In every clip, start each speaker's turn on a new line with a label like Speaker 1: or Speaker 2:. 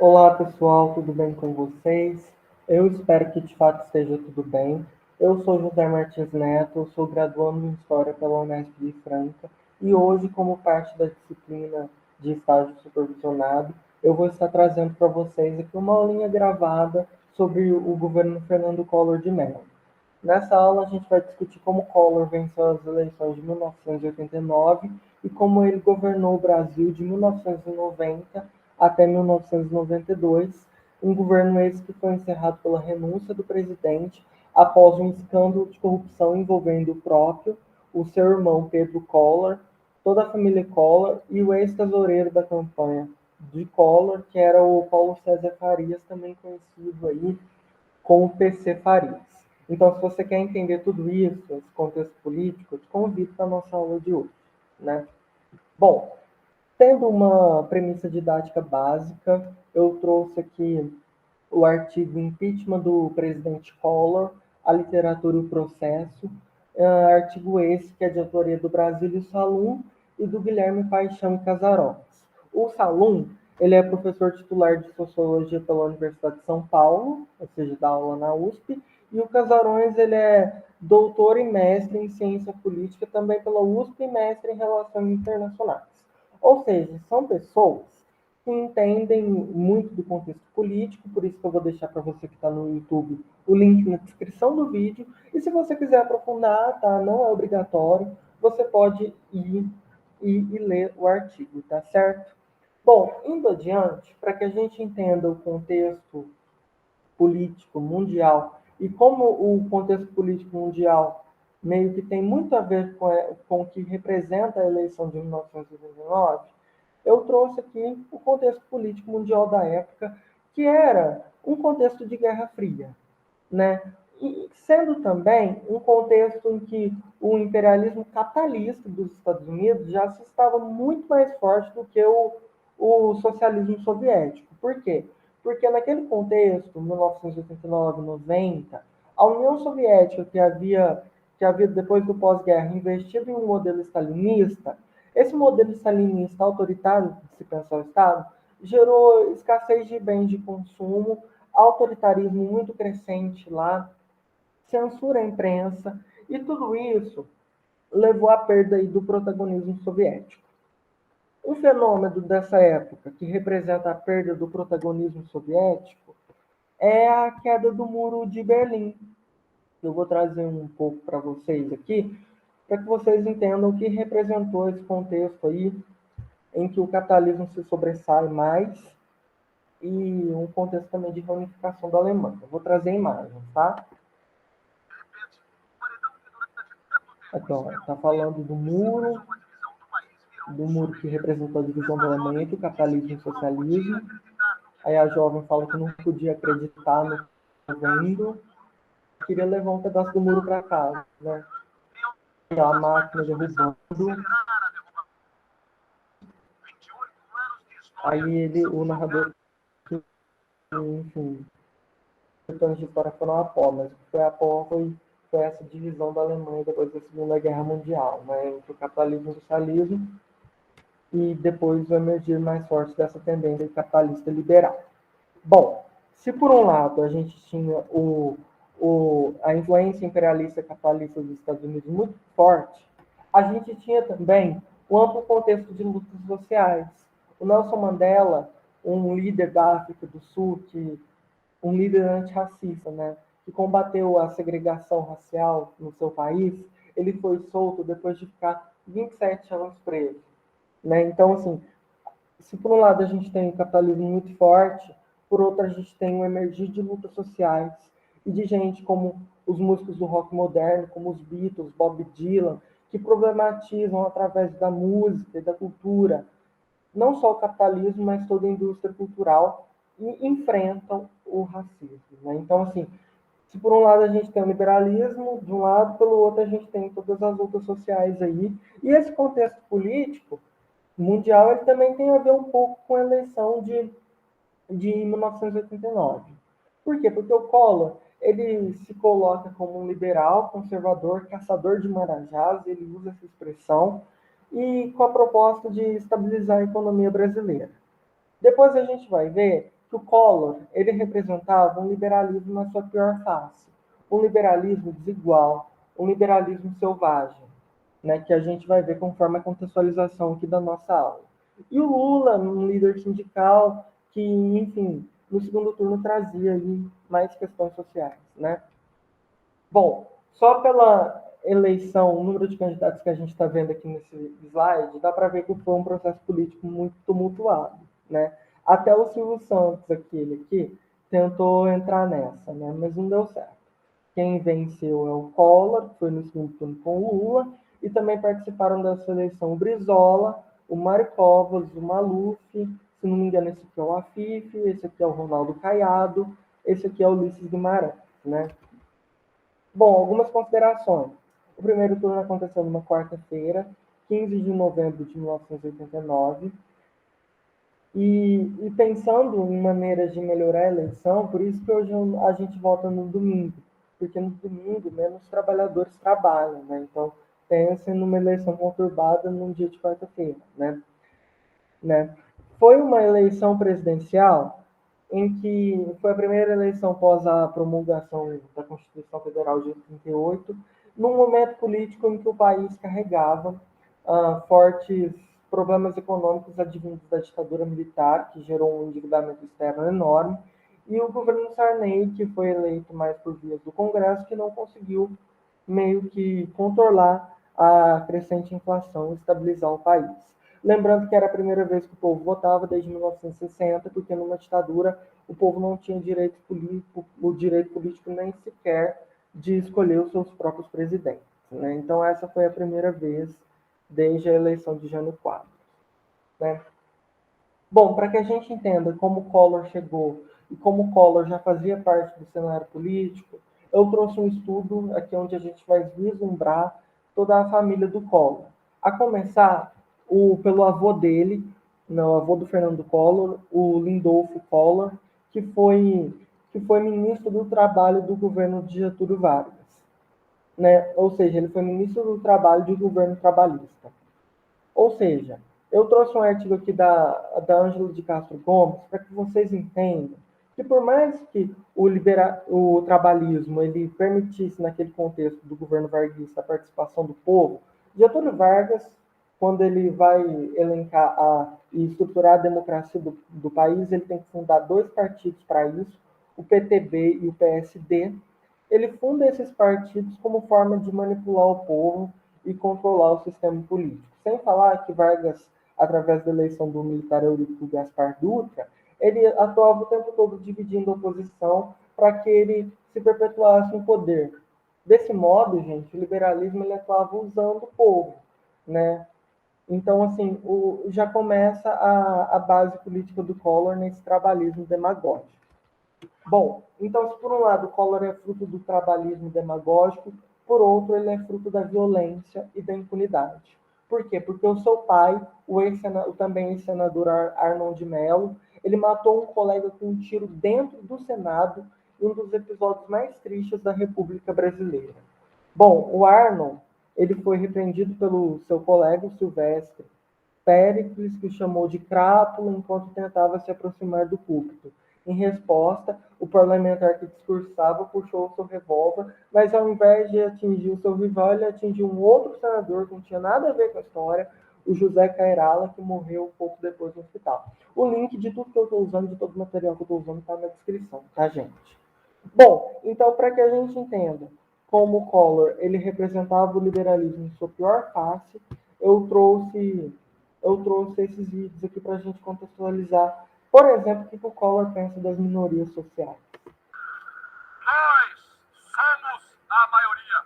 Speaker 1: Olá pessoal, tudo bem com vocês? Eu espero que de fato esteja tudo bem. Eu sou José Martins Neto, eu sou graduando em História pela Unesp de Franca e hoje, como parte da disciplina de estágio supervisionado, eu vou estar trazendo para vocês aqui uma aulinha gravada sobre o governo Fernando Collor de Mello. Nessa aula, a gente vai discutir como Collor venceu as eleições de 1989 e como ele governou o Brasil de 1990 até 1992, um governo esse que foi encerrado pela renúncia do presidente após um escândalo de corrupção envolvendo o próprio, o seu irmão Pedro Collor, toda a família Collor e o ex-tesoureiro da campanha de Collor, que era o Paulo César Farias, também conhecido aí com o PC Farias. Então, se você quer entender tudo isso, esse contexto político, eu te convido para a nossa aula de hoje, né? Bom, tendo uma premissa didática básica, eu trouxe aqui o artigo Impeachment do presidente Collor, a literatura e o processo, artigo esse que é de autoria do Brasílio Salum e do Guilherme Paixão Casarões. O Salum, ele é professor titular de Sociologia pela Universidade de São Paulo, ou seja, dá aula na USP, e o Casarões, ele é doutor e mestre em Ciência Política também pela USP e mestre em Relações Internacionais. Ou seja, são pessoas que entendem muito do contexto político, por isso que eu vou deixar para você que está no YouTube o link na descrição do vídeo. E se você quiser aprofundar, tá? Não é obrigatório, você pode ir ler o artigo, tá certo? Bom, indo adiante, para que a gente entenda o contexto político mundial e como o contexto político mundial meio que tem muito a ver com o que representa a eleição de 1989, eu trouxe aqui o contexto político mundial da época, que era um contexto de Guerra Fria, né? E sendo também um contexto em que o imperialismo capitalista dos Estados Unidos já se estava muito mais forte do que o socialismo soviético. Por quê? Porque naquele contexto, 1989, 90, a União Soviética, que havia depois do pós-guerra, investido em um modelo stalinista, esse modelo stalinista autoritário, de se pensar o Estado, gerou escassez de bens de consumo, autoritarismo muito crescente lá, censura à imprensa, e tudo isso levou à perda aí do protagonismo soviético. Um fenômeno dessa época que representa a perda do protagonismo soviético é a queda do Muro de Berlim. Eu vou trazer um pouco para vocês aqui, para que vocês entendam o que representou esse contexto aí, em que o capitalismo se sobressai mais e um contexto também de reunificação da Alemanha. Eu vou trazer imagens, tá? Então, está falando do muro que representou a divisão da Alemanha entre o capitalismo e o socialismo. Aí a jovem fala que não podia acreditar no vendo, queria levar um pedaço do muro para casa, né? E a máquina derrubando. Aí o narrador, enfim, contando de história foram a pó, mas o que foi a pó foi essa divisão da Alemanha depois da Segunda Guerra Mundial, né? Entre o capitalismo e o socialismo, e depois o emergir mais forte dessa tendência capitalista liberal. Bom, se por um lado a gente tinha a influência imperialista capitalista dos Estados Unidos muito forte, a gente tinha também o amplo contexto de lutas sociais. O Nelson Mandela, um líder da África do Sul, um líder antirracista, né, que combateu a segregação racial no seu país, ele foi solto depois de ficar 27 anos preso. Né? Então, assim, se por um lado a gente tem um capitalismo muito forte, por outro a gente tem um emergir de lutas sociais e de gente como os músicos do rock moderno, como os Beatles, Bob Dylan, que problematizam através da música e da cultura, não só o capitalismo, mas toda a indústria cultural e enfrentam o racismo. Né? Então, assim, se por um lado a gente tem o liberalismo, de um lado, pelo outro a gente tem todas as lutas sociais aí, e esse contexto político mundial ele também tem a ver um pouco com a eleição de 1989. Por quê? Porque o Collor ele se coloca como um liberal, conservador, caçador de marajás, ele usa essa expressão, e com a proposta de estabilizar a economia brasileira. Depois a gente vai ver que o Collor ele representava um liberalismo na sua pior face, um liberalismo desigual, um liberalismo selvagem, né, que a gente vai ver conforme a contextualização aqui da nossa aula. E o Lula, um líder sindical que, enfim, no segundo turno trazia aí mais questões sociais, né? Bom, só pela eleição, o número de candidatos que a gente está vendo aqui nesse slide, dá para ver que foi um processo político muito tumultuado, né? Até o Silvio Santos, aquele aqui, tentou entrar nessa, né? Mas não deu certo. Quem venceu é o Collor, que foi no segundo turno com o Lula, e também participaram dessa eleição o Brizola, o Mário Covas, o Maluf, se não me engano, esse aqui é o Afif, esse aqui é o Ronaldo Caiado, esse aqui é o Ulisses Guimarães, né? Bom, algumas considerações. O primeiro turno aconteceu numa quarta-feira, 15 de novembro de 1989, e pensando em maneiras de melhorar a eleição, por isso que hoje a gente vota no domingo, porque no domingo menos trabalhadores trabalham, né? Então, pensa numa eleição conturbada num dia de quarta-feira, né? Foi uma eleição presidencial em que foi a primeira eleição após a promulgação da Constituição Federal de 88, num momento político em que o país carregava fortes problemas econômicos advindos da ditadura militar, que gerou um endividamento externo enorme, e o governo Sarney, que foi eleito mais por vias do Congresso, que não conseguiu meio que controlar a crescente inflação e estabilizar o país. Lembrando que era a primeira vez que o povo votava desde 1960, porque numa ditadura o povo não tinha o direito político nem sequer de escolher os seus próprios presidentes, né? Então essa foi a primeira vez desde a eleição de Jânio Quadros, né? Bom, para que a gente entenda como o Collor chegou e como o Collor já fazia parte do cenário político, eu trouxe um estudo aqui onde a gente vai vislumbrar toda a família do Collor. A começar pelo avô dele, não, o avô do Fernando Collor, o Lindolfo Collor, que foi ministro do Trabalho do governo de Getúlio Vargas, né? Ou seja, ele foi ministro do Trabalho do governo trabalhista. Ou seja, eu trouxe um artigo aqui da Ângela de Castro Gomes para que vocês entendam que por mais que o trabalhismo ele permitisse naquele contexto do governo varguista a participação do povo, Getúlio Vargas, quando ele vai elencar e estruturar a democracia do país, ele tem que fundar dois partidos para isso, o PTB e o PSD. Ele funda esses partidos como forma de manipular o povo e controlar o sistema político. Sem falar que Vargas, através da eleição do militar Eurico Gaspar Dutra, ele atuava o tempo todo dividindo a oposição para que ele se perpetuasse no poder. Desse modo, gente, o liberalismo ele atuava usando o povo, né? Então, assim, já começa a base política do Collor nesse trabalhismo demagógico. Bom, então, se por um lado o Collor é fruto do trabalhismo demagógico, por outro, ele é fruto da violência e da impunidade. Por quê? Porque o seu pai, o também ex-senador Arnon de Mello, ele matou um colega com um tiro dentro do Senado em um dos episódios mais tristes da República Brasileira. Bom, o Arnon, ele foi repreendido pelo seu colega Silvestre Péricles, que o chamou de crápula enquanto tentava se aproximar do púlpito. Em resposta, o parlamentar que discursava puxou seu revólver, mas ao invés de atingir o seu rival, ele atingiu um outro senador que não tinha nada a ver com a história, o José Cairala, que morreu um pouco depois no hospital. O link de tudo que eu estou usando, de todo o material que eu estou usando, está na descrição, tá, gente? Bom, então, para que a gente entenda como o Collor ele representava o liberalismo em sua pior face, eu trouxe esses vídeos aqui para a gente contextualizar, por exemplo, o que o Collor pensa das minorias sociais.
Speaker 2: Nós somos a maioria.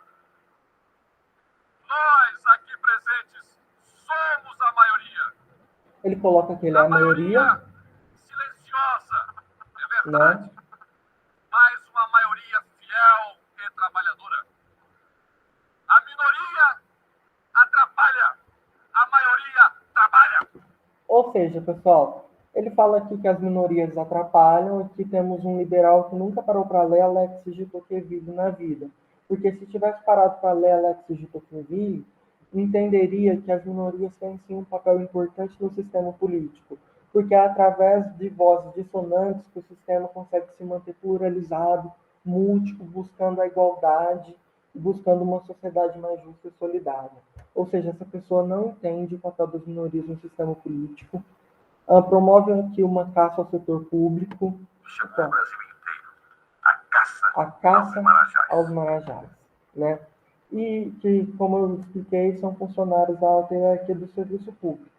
Speaker 2: Nós aqui presentes somos a maioria.
Speaker 1: Ele coloca que ele é a maioria
Speaker 2: Silenciosa, é verdade,
Speaker 1: né?
Speaker 2: mas uma maioria fiel e trabalhadora. A minoria atrapalha, a maioria trabalha.
Speaker 1: Ou seja, pessoal, ele fala aqui que as minorias atrapalham e que temos um liberal que nunca parou para ler Alexis de Tocqueville na vida. Porque se tivesse parado para ler Alexis de Tocqueville, entenderia que as minorias têm sim um papel importante no sistema político. porque é através de vozes dissonantes que o sistema consegue se manter pluralizado, múltiplo, buscando a igualdade, buscando uma sociedade mais justa e solidária. Ou seja, essa pessoa não entende o papel das minorias no sistema político, promove aqui uma caça ao setor público,
Speaker 2: Chamou o Brasil inteiro. A caça,
Speaker 1: a caça
Speaker 2: aos marajás.
Speaker 1: aos marajás, né? E que, como eu expliquei, são funcionários da alta hierarquia do serviço público.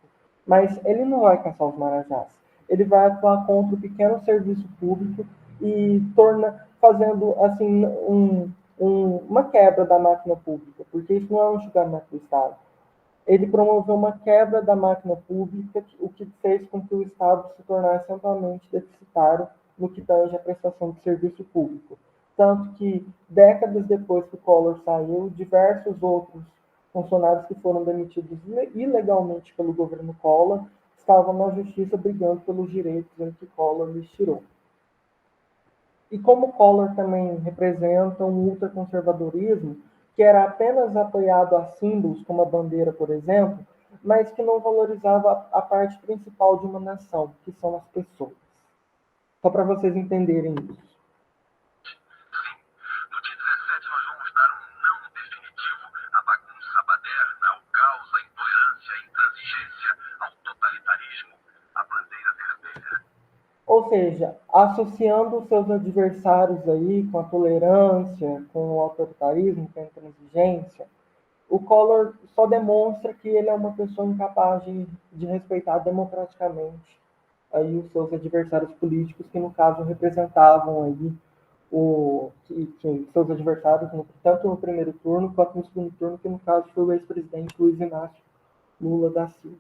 Speaker 1: Mas ele não vai caçar os marajás. Ele vai atuar contra o pequeno serviço público e fazendo assim uma quebra da máquina pública, porque isso não é um julgamento do Estado. Ele promoveu uma quebra da máquina pública, o que fez com que o Estado se tornasse amplamente deficitário no que tange à prestação de serviço público. Tanto que, décadas depois que o Collor saiu, diversos outros funcionários que foram demitidos ilegalmente pelo governo Collor estavam na justiça brigando pelos direitos em que Collor lhes tirou. E como Collor também representa um ultraconservadorismo, que era apenas apoiado a símbolos, como a bandeira, por exemplo, mas que não valorizava a parte principal de uma nação, que são as pessoas. Só para vocês entenderem isso.
Speaker 2: No dia 17 nós vamos dar um não definitivo à bagunça baderna, ao caos, à intolerância, à intransigência, ao totalitarismo, à bandeira vermelha.
Speaker 1: Ou seja, associando os seus adversários aí com a tolerância, com o autoritarismo, com a intransigência, o Collor só demonstra que ele é uma pessoa incapaz de respeitar democraticamente aí os seus adversários políticos, que no caso representavam aí seus adversários, tanto no primeiro turno quanto no segundo turno, que no caso foi o ex-presidente Luiz Inácio Lula da Silva.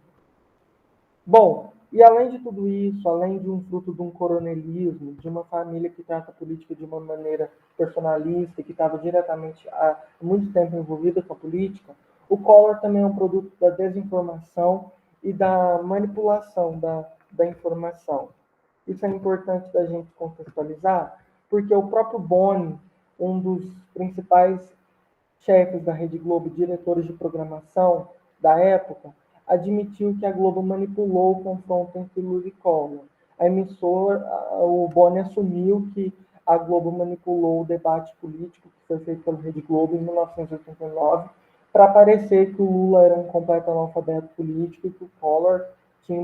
Speaker 1: Bom, e além de tudo isso, além de um fruto de um coronelismo, de uma família que trata a política de uma maneira personalista, que estava diretamente há muito tempo envolvida com a política, o Collor também é um produto da desinformação e da manipulação da informação. Isso é importante da gente contextualizar, porque o próprio Boni, um dos principais chefes da Rede Globo, diretores de programação da época, admitiu que a Globo manipulou o confronto entre Lula e Collor. A emissora, o Boni assumiu que a Globo manipulou o debate político que foi feito pela Rede Globo em 1989 para parecer que o Lula era um completo analfabeto político e que o Collor tinha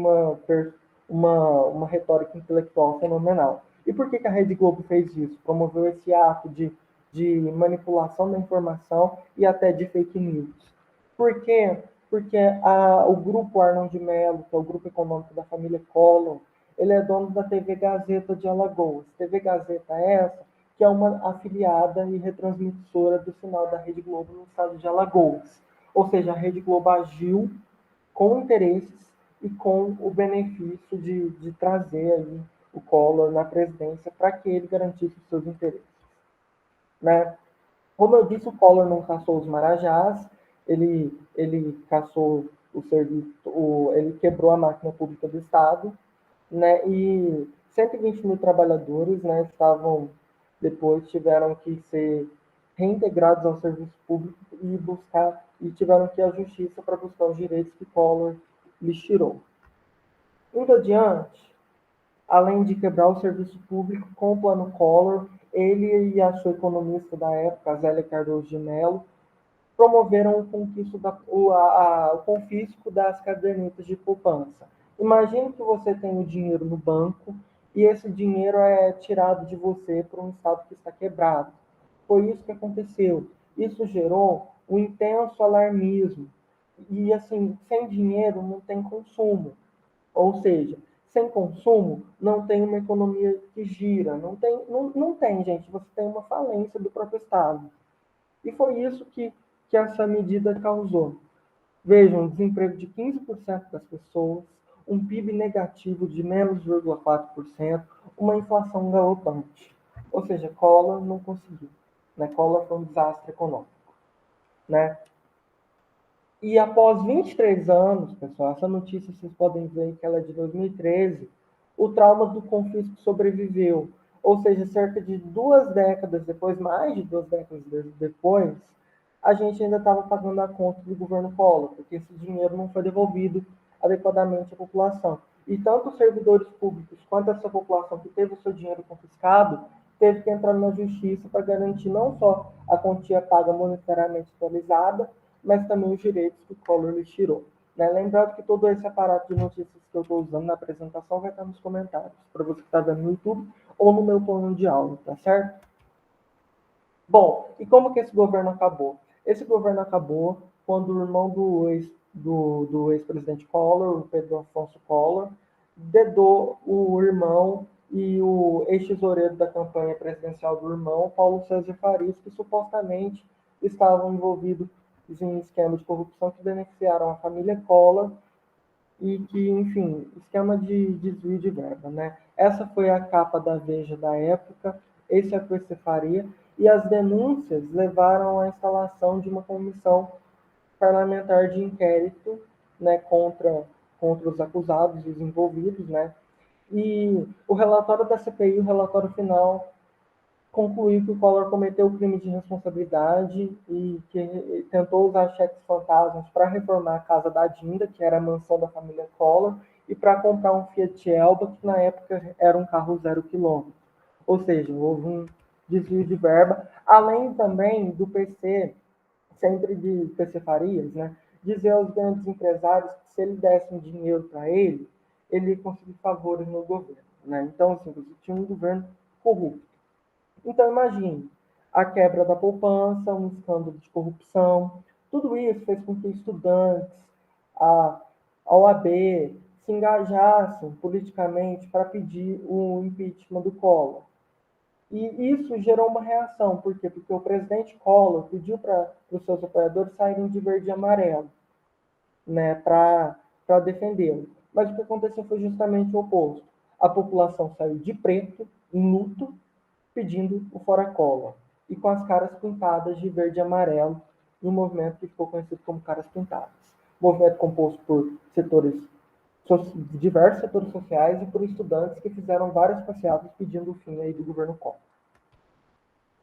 Speaker 1: uma retórica intelectual fenomenal. E por que a Rede Globo fez isso? Promoveu esse ato de manipulação da informação e até de fake news. Por quê? Porque o grupo Arnon de Mello, que é o grupo econômico da família Collor, ele é dono da TV Gazeta de Alagoas. TV Gazeta é essa, que é uma afiliada e retransmissora do sinal da Rede Globo no estado de Alagoas. Ou seja, a Rede Globo agiu com interesses e com o benefício de trazer aí o Collor na presidência para que ele garantisse os seus interesses. Né? Como eu disse, o Collor não caçou os marajás, ele caçou o serviço, ele quebrou a máquina pública do Estado, né? E 120 mil trabalhadores, né, depois tiveram que ser reintegrados ao serviço público e tiveram que ir à justiça para buscar os direitos que Collor lhes tirou. Indo adiante, além de quebrar o serviço público com o plano Collor, ele e a sua economista da época, Zélia Cardoso de Mello, promoveram o confisco das cadernetas de poupança. Imagine que você tem o dinheiro no banco e esse dinheiro é tirado de você por um estado que está quebrado. Foi isso que aconteceu. Isso gerou um intenso alarmismo. E assim, sem dinheiro não tem consumo. Ou seja, sem consumo não tem uma economia que gira. Não tem, gente. Você tem uma falência do próprio Estado. E foi isso que essa medida causou. Vejam, um desemprego de 15% das pessoas, um PIB negativo de menos 0,4%, uma inflação galopante. Ou seja, Collor não conseguiu. Né? Collor foi um desastre econômico. Né? E após 23 anos, pessoal, essa notícia vocês podem ver que ela é de 2013, o trauma do confisco sobreviveu. Ou seja, cerca de 2 décadas depois, mais de 2 décadas depois, a gente ainda estava pagando a conta do governo Collor, porque esse dinheiro não foi devolvido adequadamente à população. E tanto os servidores públicos quanto essa população que teve o seu dinheiro confiscado teve que entrar na justiça para garantir não só a quantia paga monetariamente atualizada, mas também os direitos que o Collor lhes tirou. Né? Lembrando que todo esse aparato de notícias que eu estou usando na apresentação vai estar nos comentários, para você que está vendo no YouTube ou no meu plano de aula, tá certo? Bom, e como que esse governo acabou? Esse governo acabou quando o irmão do ex-presidente Collor, o Pedro Afonso Collor, dedou o irmão e o ex-tesoureiro da campanha presidencial do irmão, Paulo César Farias, que supostamente estavam envolvidos em esquemas de corrupção que beneficiaram a família Collor e que, enfim, esquema de desvio de verba, né? Essa foi a capa da Veja da época, esse é o que você faria, e as denúncias levaram à instalação de uma comissão parlamentar de inquérito, né, contra os acusados, os envolvidos, né? E o relatório da CPI, o relatório final, concluiu que o Collor cometeu o crime de responsabilidade e que tentou usar cheques fantasmas para reformar a casa da Dinda, que era a mansão da família Collor, e para comprar um Fiat Elba, que na época era um carro 0 km. Ou seja, houve um desvio de verba, além também do PC, sempre de PC Farias, né, dizer aos grandes empresários que se ele desse um dinheiro para ele, ele ia conseguir favores no governo. Né? Então, assim, você tinha um governo corrupto. Então, imagine a quebra da poupança, um escândalo de corrupção. Tudo isso fez com que estudantes, a OAB, se engajassem politicamente para pedir o impeachment do Collor. E isso gerou uma reação. Por quê? Porque o presidente Collor pediu para os seus apoiadores saírem de verde e amarelo, né, para defendê-lo. Mas o que aconteceu foi justamente o oposto. A população saiu de preto, em luto, pedindo o Fora Collor, e com as caras pintadas de verde e amarelo, em um movimento que ficou conhecido como Caras Pintadas. Movimento composto por diversos setores sociais e por estudantes que fizeram várias passeatas pedindo o fim aí do governo Collor.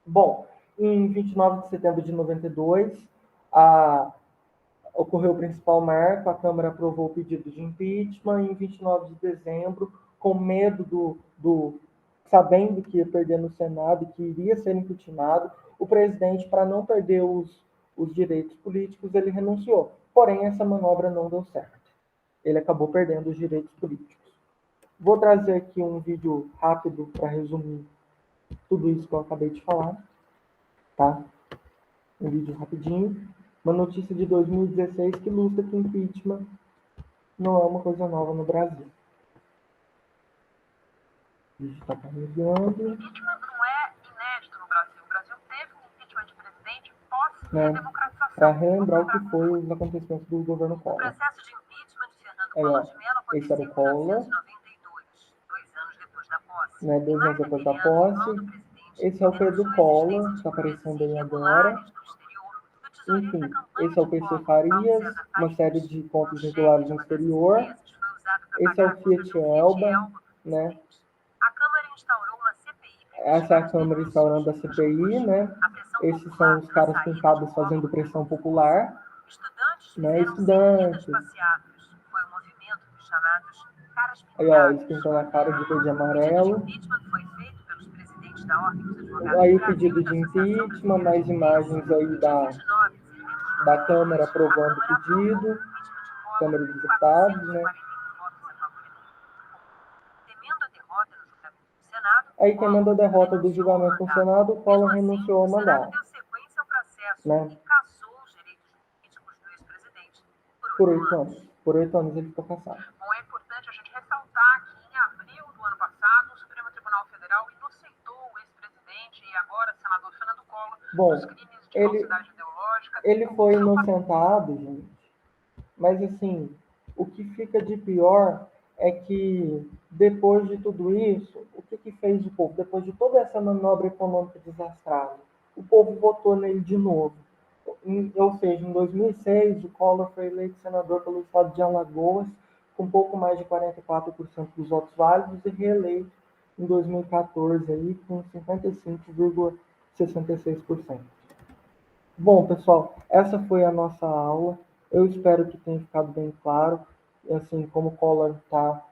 Speaker 1: Bom, em 29 de setembro de 92, ocorreu o principal marco, a Câmara aprovou o pedido de impeachment. Em 29 de dezembro, com medo sabendo que ia perder no Senado e que iria ser impeachmentado, o presidente, para não perder os direitos políticos, ele renunciou. Porém, essa manobra não deu certo. Ele acabou perdendo os direitos políticos. Vou trazer aqui um vídeo rápido para resumir tudo isso que eu acabei de falar, tá? Um vídeo rapidinho. Uma notícia de 2016 que ilustra que impeachment não é uma coisa nova no Brasil. O vídeo está carregando.
Speaker 3: Impeachment não é inédito no Brasil. O Brasil teve um impeachment de presidente pós-redemocratização.
Speaker 1: Para relembrar o que foi os acontecimentos do governo Collor.
Speaker 3: O processo de impeachment de Fernando Collor de Mello aconteceu em 1992, 2 anos depois da posse.
Speaker 1: Né, 2 anos depois da posse. Esse é o Pedro Collor, que está aparecendo aí agora. Enfim, esse é o PC Farias, uma série de contas irregulares no exterior. Esse é o Fiat Elba, né?
Speaker 3: A Câmara instaurou uma CPI.
Speaker 1: Essa é a Câmara instaurando a CPI, né? Esses são os caras pintados fazendo pressão popular. Né? Estudantes.
Speaker 3: Foi um movimento dos chamados caras pintados.
Speaker 1: Aí, ó, eles pintam a cara de verde e amarelo.
Speaker 3: Foi feito pelos presidentes da Ordem dos Advogados.
Speaker 1: Aí o pedido de impeachment, mais imagens aí da Câmara aprovando o pedido, Câmara dos Deputados, né? Aí, temendo a derrota do julgamento no Senado, o Collor renunciou ao mandato. Né? Por 8 anos. Por 8 anos ele ficou cassado.
Speaker 3: Bom, é importante a gente ressaltar que em abril do ano passado, o Supremo Tribunal Federal inocentou o ex-presidente e agora senador Fernando Collor dos crimes de falsidade ideológica. Ele
Speaker 1: foi inocentado, gente. Mas, assim, o que fica de pior é que, depois de tudo isso, o que fez o povo? Depois de toda essa manobra econômica desastrada, o povo votou nele de novo. Ou seja, em 2006, o Collor foi eleito senador pelo estado de Alagoas, com pouco mais de 44% dos votos válidos, e reeleito em 2014 aí, com 55,66%. Bom, pessoal, essa foi a nossa aula. Eu espero que tenha ficado bem claro, assim, como o Collor está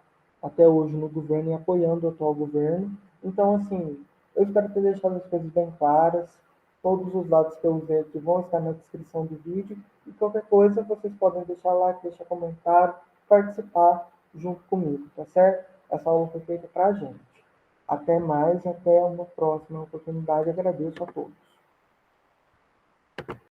Speaker 1: até hoje no governo e apoiando o atual governo. Então, assim, eu espero ter deixado as coisas bem claras. Todos os dados que eu usei aqui vão estar na descrição do vídeo. E qualquer coisa, vocês podem deixar like, deixar comentário, participar junto comigo, tá certo? Essa aula foi feita para a gente. Até mais, até uma próxima oportunidade. Agradeço a todos.